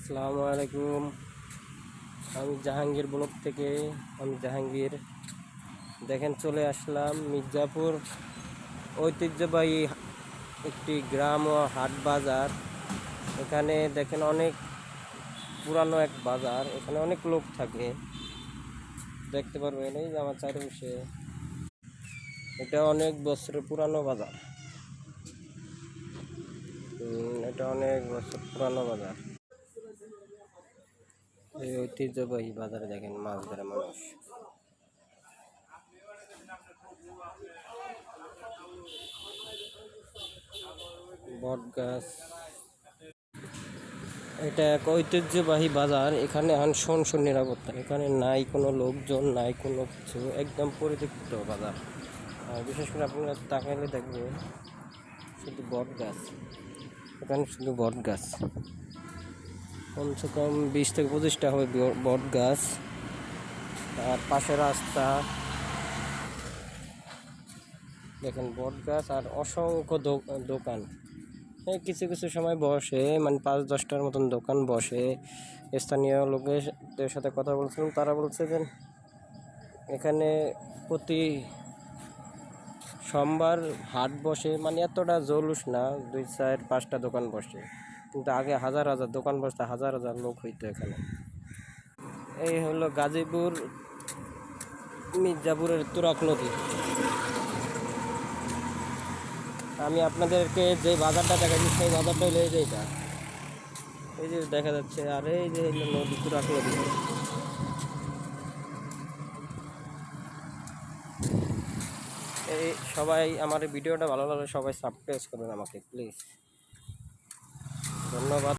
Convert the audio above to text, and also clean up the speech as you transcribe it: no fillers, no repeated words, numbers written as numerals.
আসসালামু আলাইকুম। আমি জাহাঙ্গীর ব্লক থেকে। আমি জাহাঙ্গীর। দেখেন চলে আসলাম মির্জাপুর ঐতিহ্যবাহী একটি গ্রাম ও হাট বাজার। এখানে দেখেন অনেক পুরানো এক বাজার, এখানে অনেক লোক থাকে, দেখতে পারবেন। এই যে আমার চারিপাশে, এটা অনেক বছরের পুরানো বাজার। এটা অনেক বছর পুরানো বাজার। এই ঐতিহ্যবাহী বাজারে দেখেন মাছ ধরে মানুষ। বট গাছ, এটা এক ঐতিহ্যবাহী বাজার। এখানে সনসন নিরাপত্তা, এখানে নাই কোনো লোকজন, নাই কোনো কিছু, একদম পরিত্যক্ত বাজার। আর বিশেষ করে আপনারা তাকাইলে দেখবেন শুধু বট গাছ, এখানে শুধু বট গাছ। কমসে কম 20 থেকে 25টা হবে বট গাছ। আর পাশে রাস্তা, দেখেন বট গাছ আর অসংখ্য দোকান। কিছু কিছু সময় বসে, মানে 5-10টার মতন দোকান বসে। স্থানীয় লোকেদের সাথে কথা বলছিলাম, তারা বলছে যে এখানে প্রতি সোমবার হাট বসে, মানে এতটা জলুস না, 2-4-5টা দোকান বসে, কিন্তু আগে হাজার হাজার দোকান বসতে, হাজার হাজার লোক হইতো এখানে। এই হলো গাজীপুর মির্জাপুরের তুরাগ নদী। আমি আপনাদেরকে যে বাজারটা দেখাচ্ছি, সেই বাজারটা হলো এই যে এটা, এই যে দেখা যাচ্ছে। আর এই যে নদী, তুরাগ নদী। এই সবাই আমার এই ভিডিওটা ভালো লাগলে সবাই সাবস্ক্রাইব করবেন আমাকে প্লিজ। ধন্যবাদ।